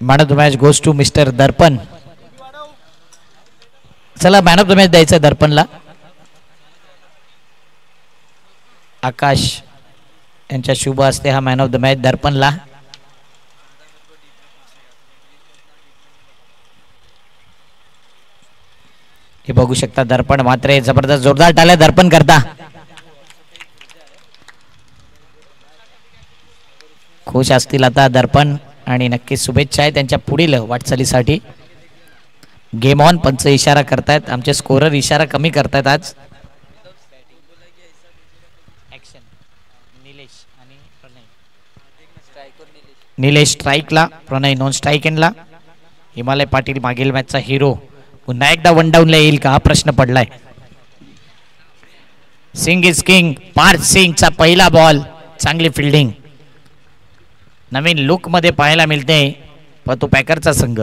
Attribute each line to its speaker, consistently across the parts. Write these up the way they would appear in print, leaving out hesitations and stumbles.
Speaker 1: Man of the match goes to mister Darpan. चला man of the match द्यायचं दर्पणला. आकाश यांच्या शुभ असते हा मॅन ऑफ द मॅच दर्पणला. हे बघू शकता दर्पण मात्र जबरदस्त जोरदार टाळ्या दर्पण करता. खुश असतील आता दर्पण आणि नक्कीच शुभेच्छा आहे त्यांच्या पुढील वाटचालीसाठी. गेम ऑन पंच इशारा करतायत. आमचे स्कोरर इशारा कमी करतायत आज. निलेश स्ट्राईकला, प्रणय नॉन स्ट्राईक इनला. हिमालय पाटील मागील मॅचचा हिरो पुन्हा एकदा वन डाऊनला येईल का हा प्रश्न पडलाय. सिंग इज किंग. पार्थ सिंगचा पहिला बॉल. चांगली फिल्डिंग नवीन लुक मध्ये पाहायला मिळते पण तो पॅकरचा संघ.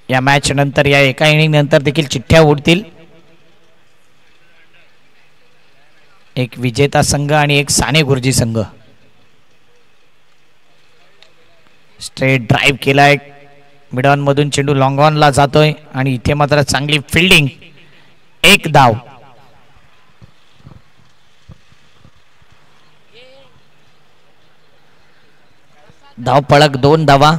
Speaker 1: या मॅच नंतर या एका इनिंग नंतर देखील चिठ्ठ्या उडतील. एक विजेता संघ आणि एक साने गुरुजी संघ. स्ट्रेट ड्राईव्ह केलाय. मिड ऑन मधून चेंडू लॉंग ऑन ला जातोय आणि इथे मात्र चांगली फिल्डिंग. एक धाव. धाव पळक 2 धावा.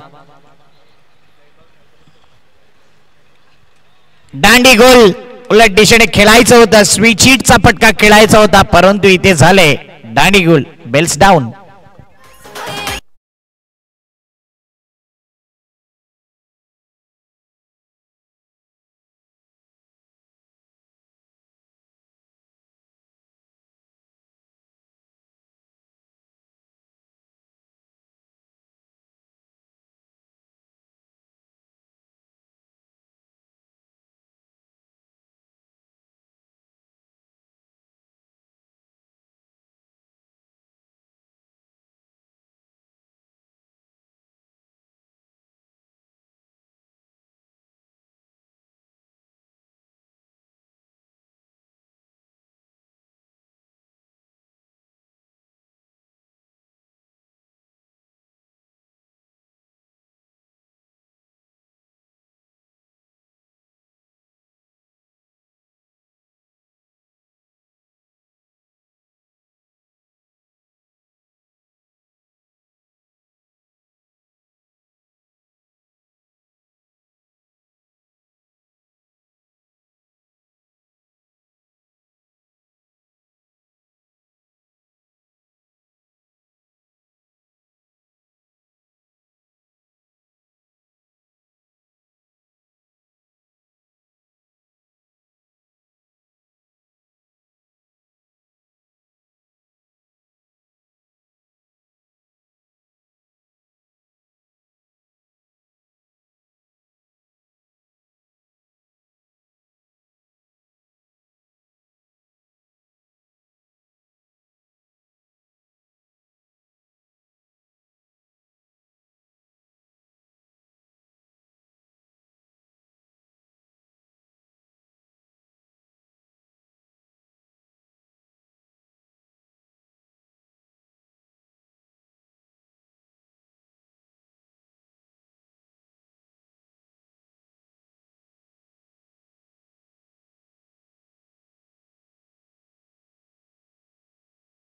Speaker 1: दांडी गोल. उलट दिशेने खेळायचं होतं. स्विच हिटचा फटका खेळायचा होता परंतु इथे झाले दांडी गोल. Bells down.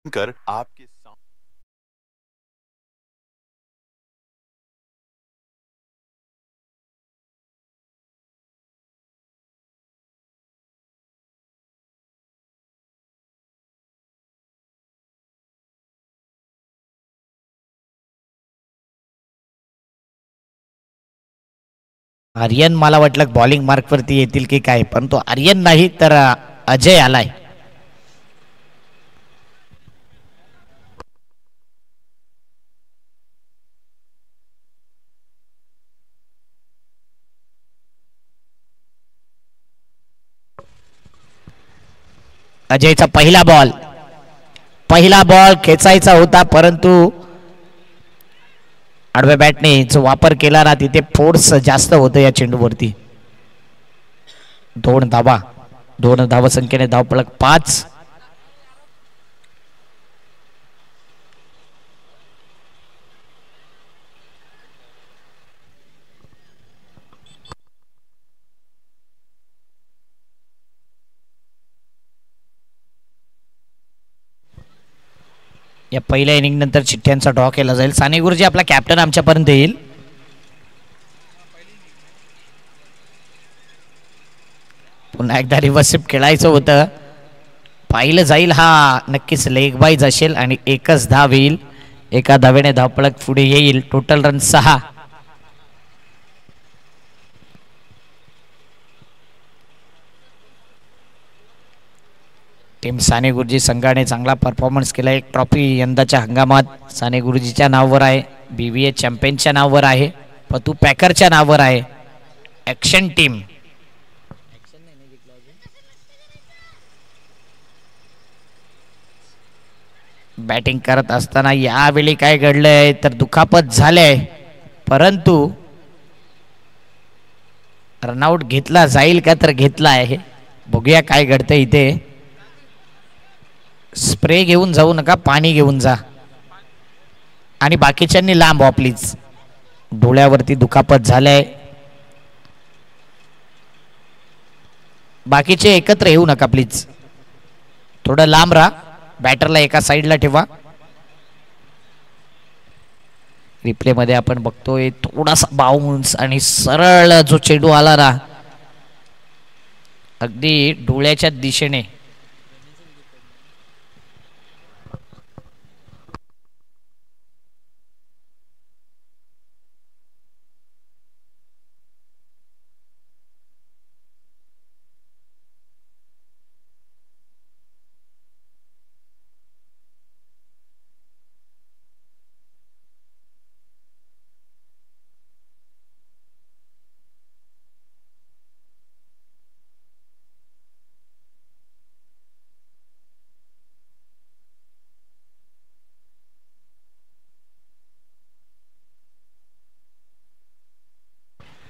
Speaker 2: कर आपके
Speaker 1: आर्यन मला वाटलं बॉलिंग मार्क वरती येतील की काय परंतु आर्यन नाही तर अजय आलाय. अजयचा पहिला बॉल खेचायचा होता परंतु आडव्या बॅटने जो वापर केला ना तिथे फोर्स जास्त होतं या चेंडूवरती. 2 धावा संख्येने धावपळक 5. या पहिल्या इनिंग नंतर चिठ्ठ्यांचा ड्रॉ केला जाईल. साने गुरुजी आपला कॅप्टन आमच्यापर्यंत येईल. पुन्हा एकदा रिव्हर्सिप खेळायचं होतं. पाहिलं जाईल. हा नक्कीच लेग बाईज असेल आणि एकच धाव येईल. एका धावेने धावपळक पुढे येईल. Total run 6. Team Sane Guruji संघाने चांगला परफॉर्मन्स केला. एक ट्रॉफी यंदाच्या हंगामात साने गुरुजीच्या नावावर आहे. BBA चॅम्पियनच्या नावावर आहे. पतू पॅकरच्या नावावर आहे. ॲक्शन टीम बॅटिंग करत असताना यावेळी काय घडलंय तर दुखापत झालंय, परंतु रनआउट घेतला जाईल का तर घेतला आहे. बघूया काय घडतंय इथे. स्प्रे घेऊन जाऊ नका, पाणी घेऊन जा आणि बाकीच्यांनी लांब व्हा प्लीज. डोळ्यावरती दुखापत झालंय. बाकीचे एकत्र येऊ नका प्लीज. थोडं लांब राहा. बॅटरला एका साईडला ठेवा. रिप्ले मध्ये आपण बघतोय थोडासा बाउन्स आणि सरळ जो चेंडू आला ना अगदी डोळ्याच्या दिशेने.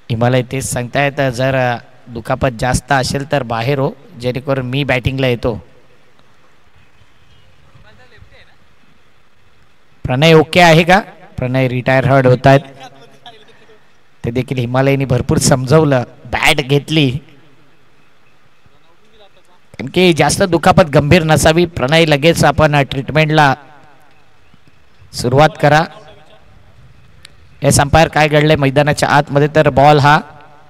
Speaker 1: हिमालय तेच सांगतायत जर दुखापत जास्त असेल तर बाहेर हो, जेणेकरून मी बॅटिंगला येतो. प्रणय ओके आहे का? प्रणय रिटायर हर्ड होत आहेत. ते देखील हिमालयने भरपूर समजवलं. बॅट घेतली कारण की जास्त दुखापत गंभीर नसावी. प्रणय लगेच आपण ट्रीटमेंटला सुरुवात करा. एस अंपायर काय घडलंय मैदानाच्या आतमध्ये तर बॉल हा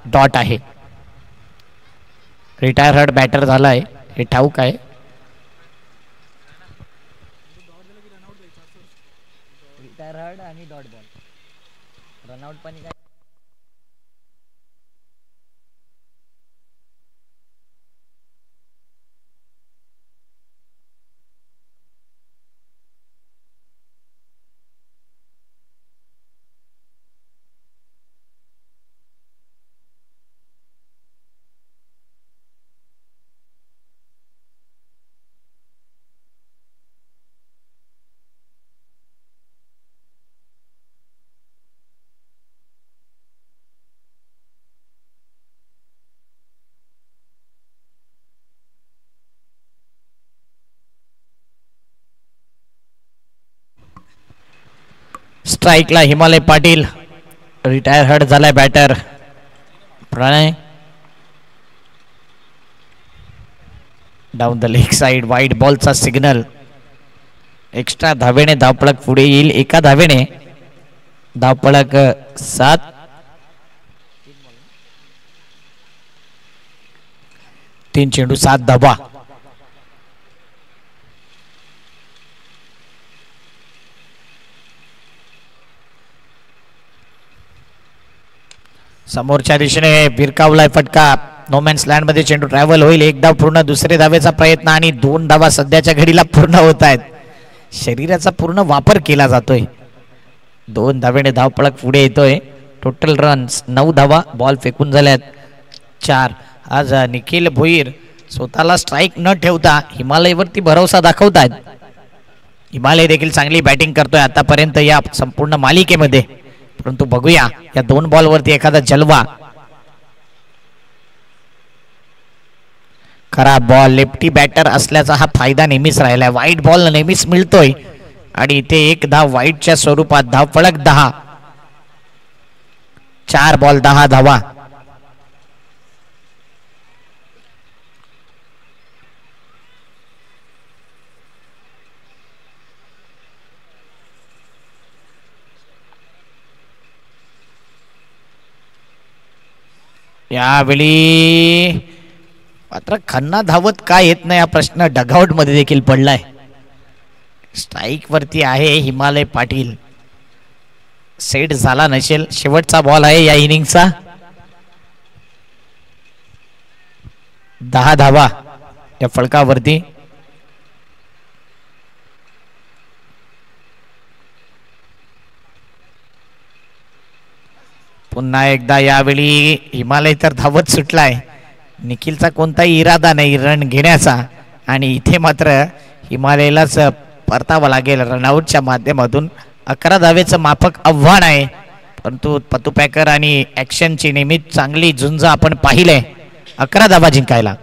Speaker 1: डॉट आहे. रिटायर हर्ड बॅटर झालाय हे ठाऊक आहे. रिटायर हर्ड आणि डॉट बॉल रनआउट पण काय. स्ट्राईकला हिमालय पाटील. रिटायर हर्ड झालाय batter Pranay. Down the leg side wide बॉलचा सिग्नल. एक्स्ट्रा धावेने धावपळक पुढे येईल. एका धावेने धावपळक 7. 3 चेंडू 7 धावा. समोरच्या दिशेने भिरकावलाय फटका. नोमॅन्स लँड मध्ये चेंडू ट्रॅव्हल होईल. एक धाव पूर्ण. दुसरे धावेचा प्रयत्न आणि 2 धावा सध्याच्या घडीला पूर्ण होत आहेत. शरीराचा पूर्ण वापर केला जातोय. 2 धावेने धावपळक पुढे येतोय. टोटल रन्स 9 धावा. बॉल फेकून झाल्यात 4. आज निखिल भोईर स्वतःला स्ट्राईक न ठेवता हिमालयवरती भरोसा दाखवतात. हिमालय देखील चांगली बॅटिंग करतोय आतापर्यंत या संपूर्ण मालिकेमध्ये, परंतु बघूया या 2 बॉलवरती एखादा जलवा. खरा बॉल. लेफ्टी बॅटर असल्याचा हा फायदा नेहमीच राहिलाय. वाईट बॉल नेहमीच मिळतोय आणि इथे 1 धाव वाईटच्या स्वरूपात. धावपळक 10. 4 बॉल 10 धावा. यावेळी मात्र खन्ना धावत का येत नाही हा प्रश्न डगआउट मध्ये देखील पडलाय. स्ट्राईक वरती आहे हिमालय पाटील. सेट झाला नसेल. शेवटचा बॉल आहे या इनिंगचा. 10 धावा या फलकावरती. पुन्हा एकदा यावेळी हिमालय तर धावत सुटलाय. निखिलचा कोणताही इरादा नाही रन घेण्याचा आणि इथे मात्र हिमालयालाच परतावं लागेल रनआउटच्या माध्यमातून. 11 धावेचं माफक आव्हान आहे परंतु पतू पॅकर आणि ऍक्शनची नेहमीच चांगली झुंज आपण पाहिलंय 11 धावा जिंकायला.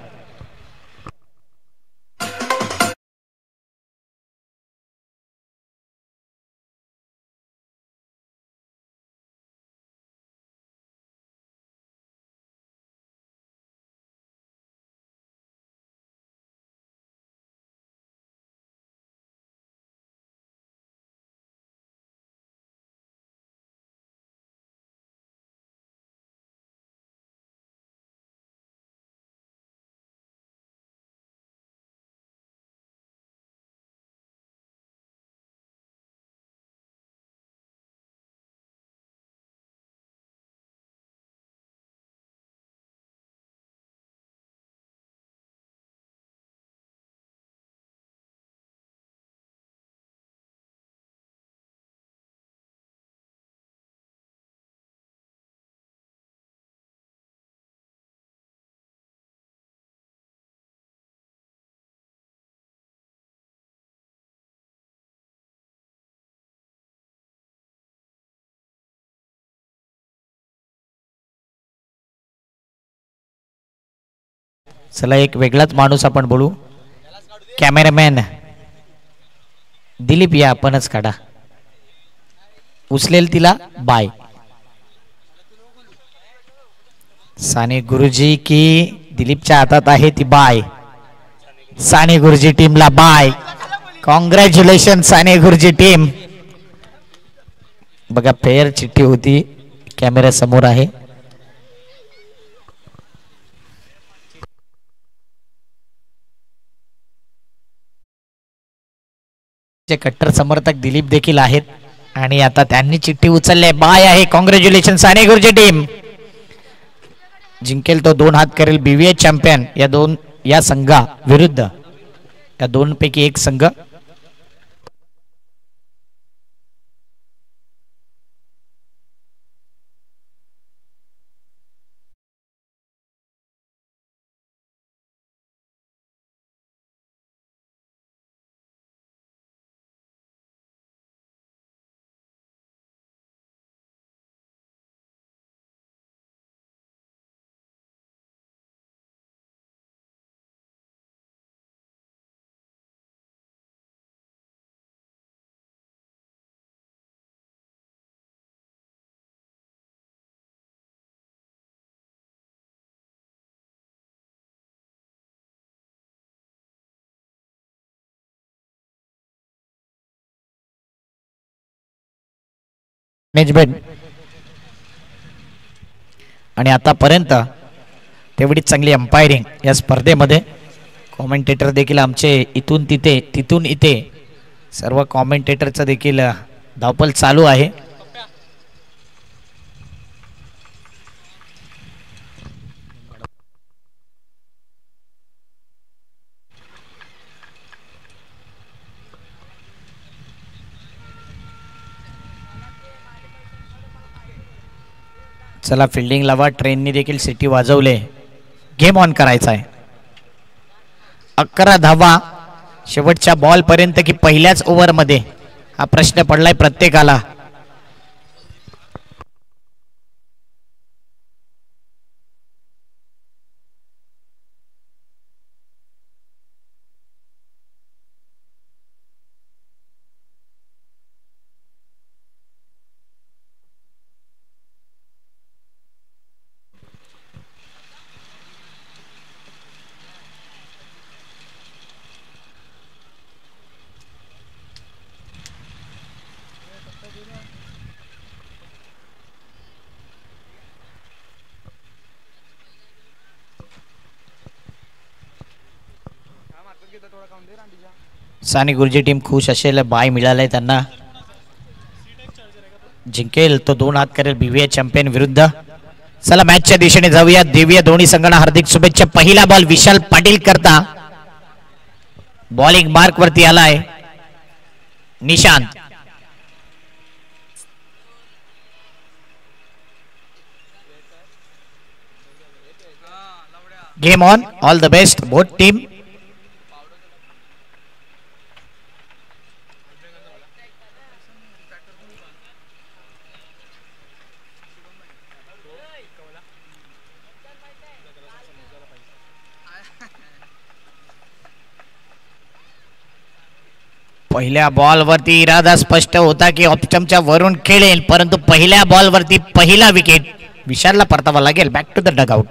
Speaker 1: चला एक वेगळाच माणूस आपण बोलू. कॅमेरामॅन दिलीप या आपणच काढा. उचलेल तिला बाय. साने गुरुजी की दिलीपच्या हातात आहे ती बाय. साने गुरुजी टीमला bye. Congratulation Sane Guruji team. बघा फेअर चिठ्ठी होती कॅमेरा समोर आहे. कट्टर समर्थक दिलीप देखील आहेत आणि आता त्यांनी चिठ्ठी उचलली. बाय आहे. Congratulation Sane Guruji team. जिंकेल तो 2 हात करेल BVA चॅम्पियन या संघा विरुद्ध या 2 पैकी एक संघ. मॅनेजमेंट आणि आतापर्यंत तेवढीच चांगली अंपायरिंग या स्पर्धेमध्ये. कॉमेंटेटर देखील आमचे इथून तिथे तिथून इथे सर्व कॉमेंटेटरचं देखील धावपल चालू आहे. चला फिल्डिंग लावा. ट्रेननी देखील सिटी वाजवले. गेम ऑन करायचा आहे. 11 धावा शेवटच्या बॉल पर्यंत की पहिल्याच ओव्हर मध्ये हा प्रश्न पडलाय प्रत्येकाला. सानी गुरुजी टीम खुश असेल, बाय मिळालंय त्यांना. जिंकेल तो 2 हात करेल BVA चॅम्पियन विरुद्ध. चला मॅचच्या दिशेने जाऊया, देऊया दोन्ही संघांना हार्दिक शुभेच्छा. पहिला बॉल विशाल पाटील करता बॉलिंग मार्क वरती आलाय Nishant. Game on, all the best both team. पहिल्या बॉल वरती इरादा स्पष्ट होता की ऑप्शनच्या वरून खेळेल, परंतु पहिल्या बॉल वरती पहिला विकेट विशालला परतावा लागेल. Back to the dugout.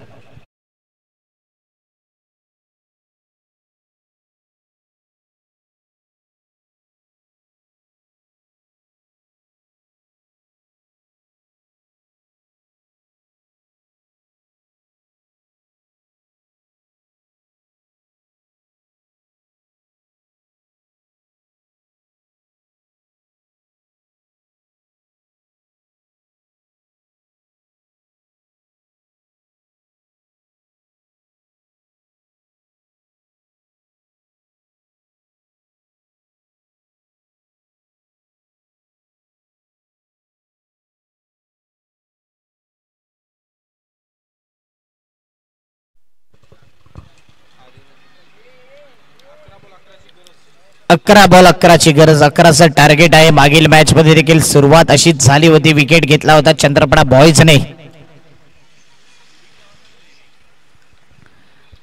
Speaker 1: अकरा बॉल 11ची गरज, 11चं टार्गेट आहे. मागील मॅच मध्ये देखील सुरुवात अशीच झाली होती, विकेट घेतला होता चंद्रपडा बॉयजने,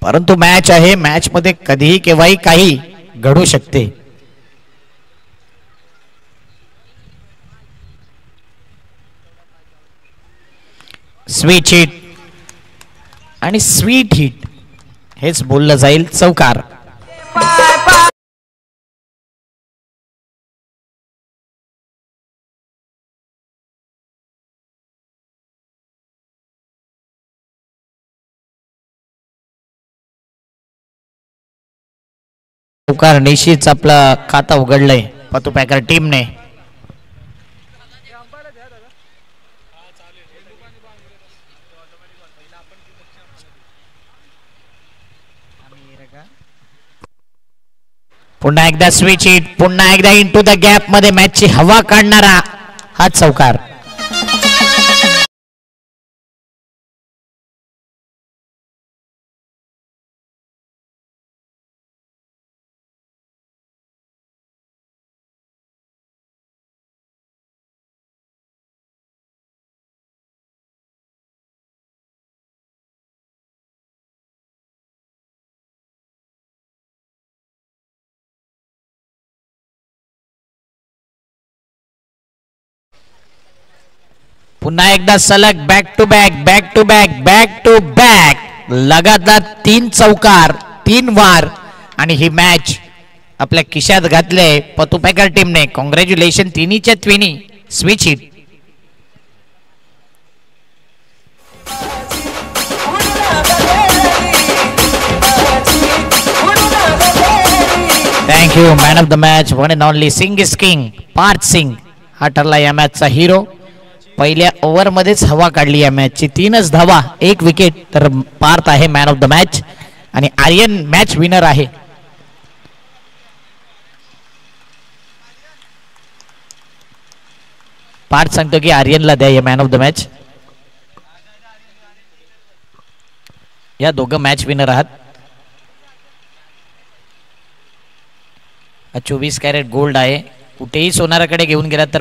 Speaker 1: परंतु मॅच आहे, मॅच मध्ये कधीही केव्हाही काही घडू शकते. स्वीट हिट आणि स्वीट हिट हेच बोललं जाईल. चौकार. चौकार निश्चितच आपलं खाता उघडलंय पतू पॅकर टीमने. पुन्हा एकदा स्विच हिट, पुन्हा एकदा इनटू द गॅप मध्ये मॅचची हवा काढणारा हा चौकार. पुन्हा एकदा सलग back to back, back to back, back to back, लगातार 3 चौकार, 3 वार आणि ही मॅच आपल्या खिशात घातले पतू पॅकर टीमने. कॉंग्रॅच्युलेशन तिन्हीच्या तिन्ही. Switch hit. Thank you. Man of the match one and only Singh is king Parth Singh हा ठरला या मॅचचा हिरो. पहिल्या ओव्हर मध्येच हवा काढली या मॅचची. 3च धावा, 1 विकेट. तर पार्थ आहे मॅन ऑफ द मॅच आणि आर्यन मॅच विनर आहे. पार्थ सांगतो की आर्यनला द्या या मॅन ऑफ द मॅच. या दोघं मॅच विनर आहात. 24 कॅरेट गोल्ड आहे. कुठेही सोनाराकडे घेऊन गेला तर